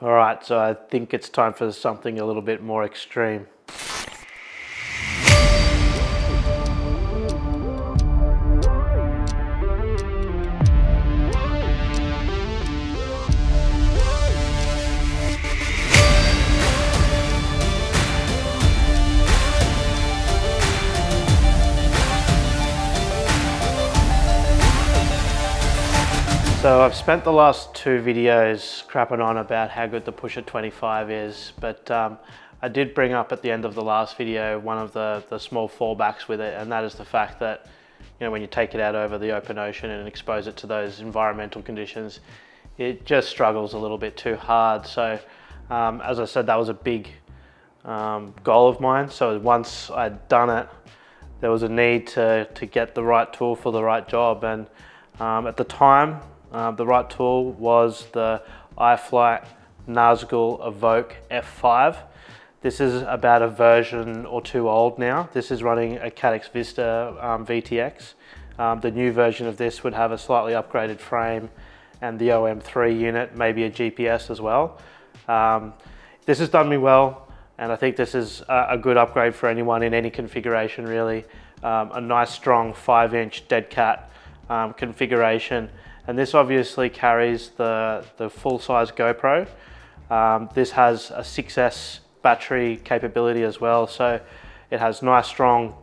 All right, so I think it's time for something a little bit more extreme. So I've spent the last two videos crapping on about how good the Pusher 25 is, but I did bring up at the end of the last video one of the small fallbacks with it, and that is the fact that, you know, when you take it out over the open ocean and expose it to those environmental conditions, it just struggles a little bit too hard. So as I said, that was a big goal of mine. So once I'd done it, there was a need to get the right tool for the right job, and at the time, the right tool was the iFlight Nazgul Evoke F5. This is about a version or two old now. This is running a Caddx Vista VTX. The new version of this would have a slightly upgraded frame and the OM3 unit, maybe a GPS as well. This has done me well, and I think this is a good upgrade for anyone in any configuration really. A nice strong 5-inch dead cat configuration. And this obviously carries the full-size GoPro. This has a 6S battery capability as well, so it has nice, strong,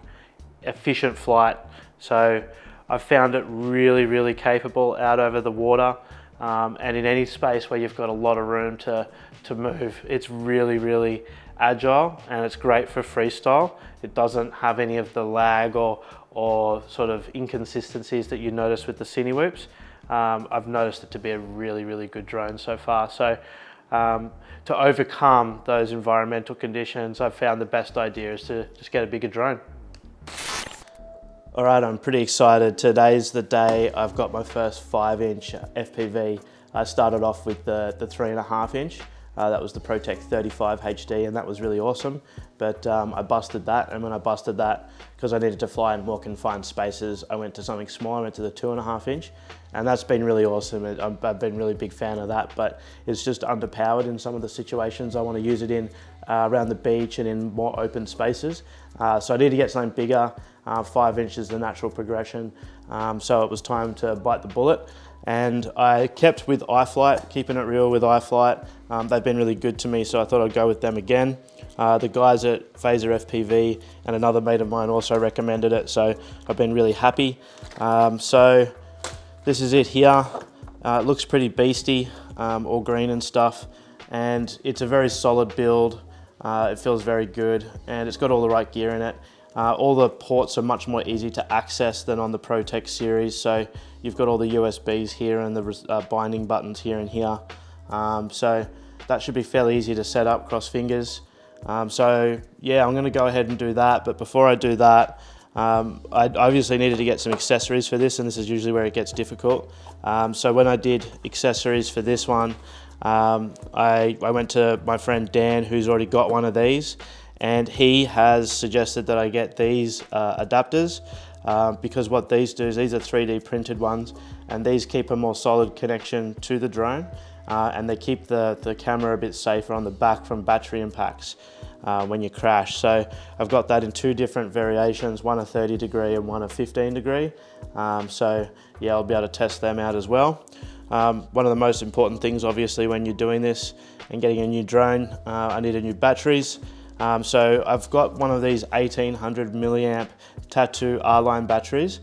efficient flight. So I've found it really capable out over the water, and in any space where you've got a lot of room to move. It's really agile, and it's great for freestyle. It doesn't have any of the lag or sort of inconsistencies that you notice with the Cinewhoops. I've noticed it to be a really good drone so far. So to overcome those environmental conditions, I've found the best idea is to just get a bigger drone. All right, I'm pretty excited. Today's the day I've got my first 5-inch FPV. I started off with the 3.5-inch. That was the ProTech 35 HD, and that was really awesome. But I busted that, and when I busted that, because I needed to fly in more confined spaces, I went to something smaller. I went to the 2.5-inch, and that's been really awesome. I've been a really big fan of that, but it's just underpowered in some of the situations I want to use it in, around the beach and in more open spaces. So I need to get something bigger. 5 inches is the natural progression. So it was time to bite the bullet. And I kept with iFlight, keeping it real with iFlight. They've been really good to me, so I thought I'd go with them again. The guys at Phaser FPV and another mate of mine also recommended it, so I've been really happy. So this is it here. It looks pretty beasty, all green and stuff, and it's a very solid build. It feels very good, and it's got all the right gear in it. All the ports are much more easy to access than on the ProTech series. So you've got all the USBs here and the binding buttons here and here. So that should be fairly easy to set up, cross fingers. So yeah, I'm gonna go ahead and do that. But before I do that, I obviously needed to get some accessories for this, and this is usually where it gets difficult. So when I did accessories for this one, I went to my friend Dan, who's already got one of these, and he has suggested that I get these adapters because what these do is these are 3D printed ones, and these keep a more solid connection to the drone, and they keep the camera a bit safer on the back from battery impacts when you crash. So I've got that in two different variations, one a 30 degree and one a 15 degree. So yeah, I'll be able to test them out as well. One of the most important things obviously when you're doing this and getting a new drone, I needed new batteries. So I've got one of these 1800 milliamp Tattu R-Line batteries.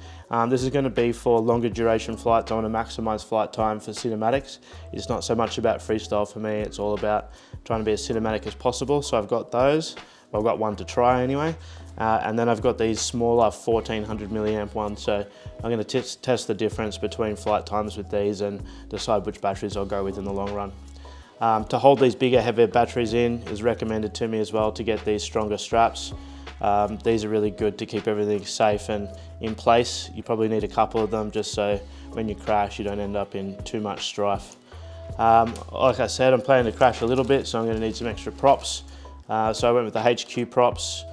This is going to be for longer duration flights. I want to maximize flight time for cinematics. It's not so much about freestyle for me, it's all about trying to be as cinematic as possible. So I've got those. Well, I've got one to try anyway. And then I've got these smaller 1400 milliamp ones. So I'm going to test the difference between flight times with these and decide which batteries I'll go with in the long run. To hold these bigger, heavier batteries in is recommended to me as well to get these stronger straps. These are really good to keep everything safe and in place. You probably need a couple of them just so when you crash you don't end up in too much strife. Like I said, I'm planning to crash a little bit, so I'm going to need some extra props. So I went with the HQ props.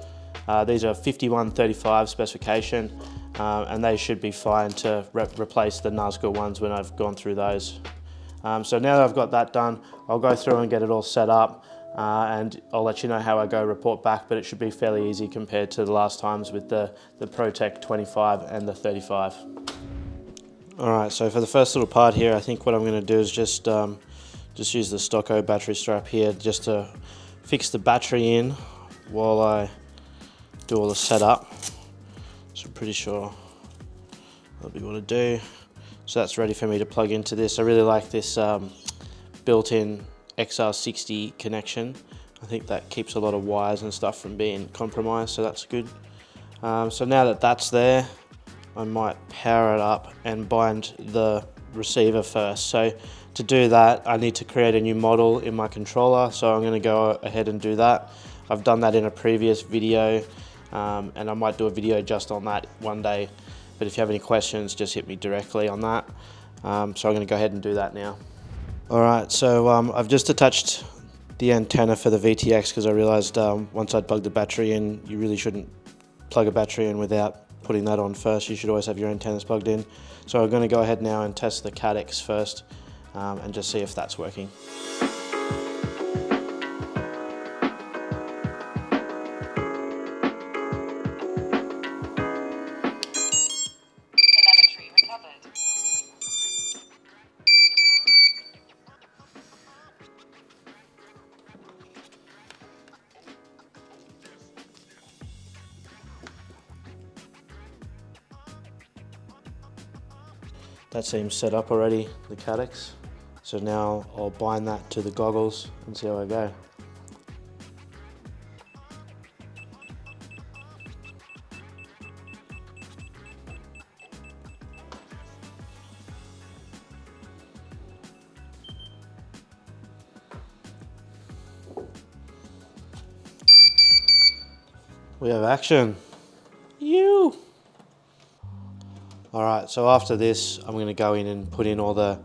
These are 5135 specification, and they should be fine to replace the Nazgul ones when I've gone through those. So now that I've got that done, I'll go through and get it all set up, and I'll let you know how I go report back, but it should be fairly easy compared to the last times with the ProTech 25 and the 35. Alright, so for the first little part here, I think what I'm going to do is just use the Stocko battery strap here just to fix the battery in while I do all the setup. So I'm pretty sure that'll be what I do. So that's ready for me to plug into this. I really like this built-in XR60 connection. I think that keeps a lot of wires and stuff from being compromised, so that's good. So now that that's there, I might power it up and bind the receiver first. So to do that, I need to create a new model in my controller, so I'm going to go ahead and do that. I've done that in a previous video, and I might do a video just on that one day. But if you have any questions, just hit me directly on that. So I'm going to go ahead and do that now. Alright, so I've just attached the antenna for the VTX because I realized once I'd plugged the battery in, you really shouldn't plug a battery in without putting that on first. You should always have your antennas plugged in. So I'm going to go ahead now and test the Caddx first and just see if that's working. That seems set up already, the Caddx. So now I'll bind that to the goggles and see how I go. We have action. You. Alright, so after this, I'm going to go in and put in all the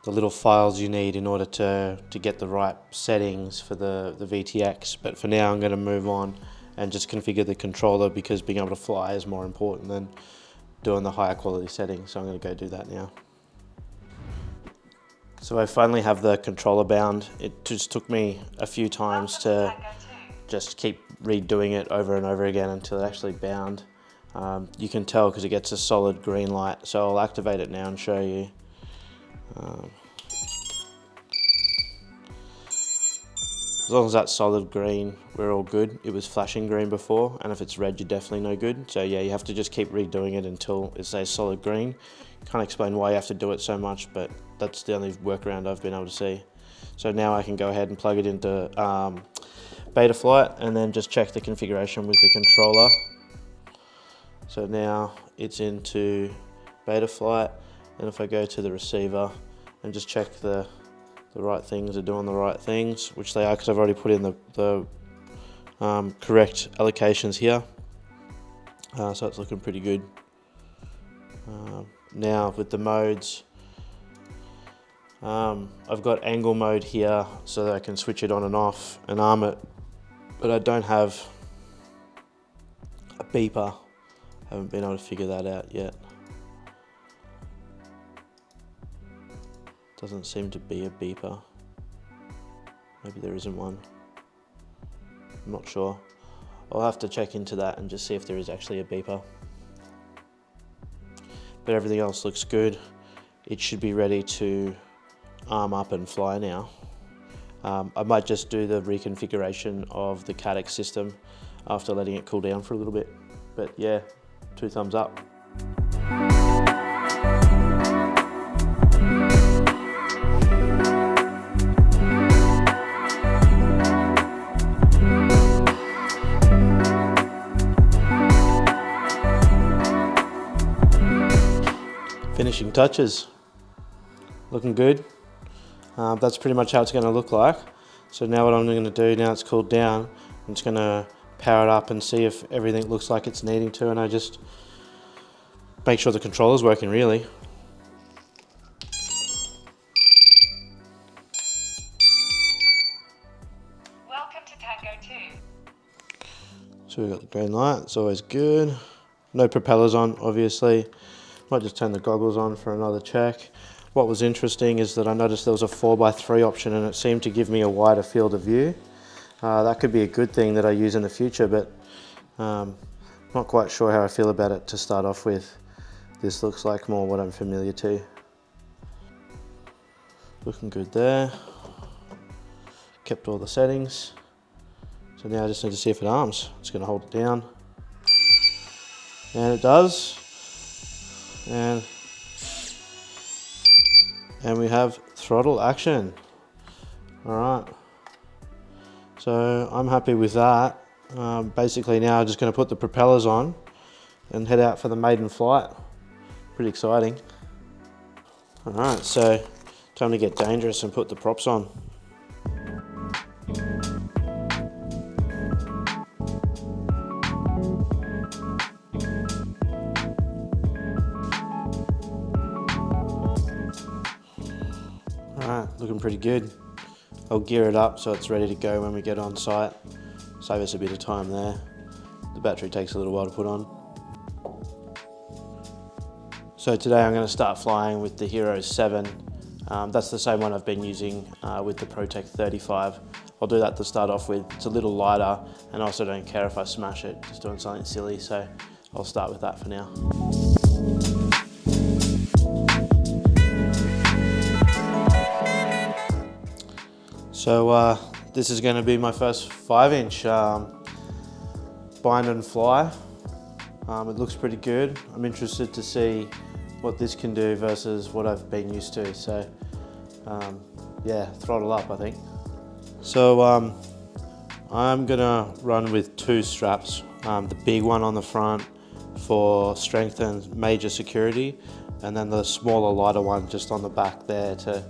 little files you need in order to get the right settings for the VTX. But for now, I'm going to move on and just configure the controller because being able to fly is more important than doing the higher quality settings. So I'm going to go do that now. So I finally have the controller bound. It just took me a few times to just keep redoing it over and over again until it actually bound. You can tell because it gets a solid green light, so I'll activate it now and show you. As long as that's solid green, we're all good. It was flashing green before, and if it's red, you're definitely no good. So yeah, you have to just keep redoing it until it says solid green. Can't explain why you have to do it so much, but that's the only workaround I've been able to see. So now I can go ahead and plug it into Betaflight and then just check the configuration with the controller. So now it's into Betaflight, and if I go to the receiver and just check the right things are doing the right things, which they are because I've already put in the correct allocations here. So it's looking pretty good. Now with the modes, I've got angle mode here so that I can switch it on and off and arm it, but I don't have a beeper. Haven't been able to figure that out yet. Doesn't seem to be a beeper. Maybe there isn't one. I'm not sure. I'll have to check into that and just see if there is actually a beeper. But everything else looks good. It should be ready to arm up and fly now. I might just do the reconfiguration of the Caddx system after letting it cool down for a little bit. But yeah, 2 thumbs up. Finishing touches. Looking good. That's pretty much how it's going to look like. So now what I'm going to do, now it's cooled down, I'm just going to power it up and see if everything looks like it's needing to, and I just make sure the controller's working really. Welcome to Tango 2. So we've got the green light, it's always good. No propellers on, obviously. Might just turn the goggles on for another check. What was interesting is that I noticed there was a 4x3 option and it seemed to give me a wider field of view. That could be a good thing that I use in the future, but not quite sure how I feel about it to start off with. This looks like more what I'm familiar to. Looking good there. Kept all the settings. So now I just need to see if it arms. It's going to hold it down. And it does. And we have throttle action. All right. So I'm happy with that. Basically now I'm just going to put the propellers on and head out for the maiden flight. Pretty exciting. All right, so time to get dangerous and put the props on. Alright, looking pretty good. I'll gear it up so it's ready to go when we get on site. Save us a bit of time there. The battery takes a little while to put on. So today I'm going to start flying with the Hero 7. That's the same one I've been using with the ProTech 35. I'll do that to start off with. It's a little lighter and I also don't care if I smash it, just doing something silly, so I'll start with that for now. So this is going to be my first 5-inch bind and fly. It looks pretty good. I'm interested to see what this can do versus what I've been used to. So yeah, throttle up I think. So I'm gonna run with 2 straps. The big one on the front for strength and major security, and then the smaller, lighter one just on the back there to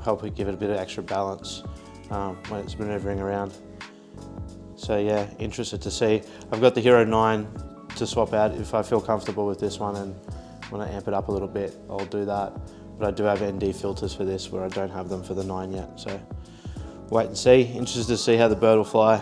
help it give it a bit of extra balance when it's maneuvering around. So yeah, interested to see. I've got the Hero 9 to swap out if I feel comfortable with this one, and when I amp it up a little bit, I'll do that. But I do have ND filters for this where I don't have them for the 9 yet. So wait and see. Interested to see how the bird will fly.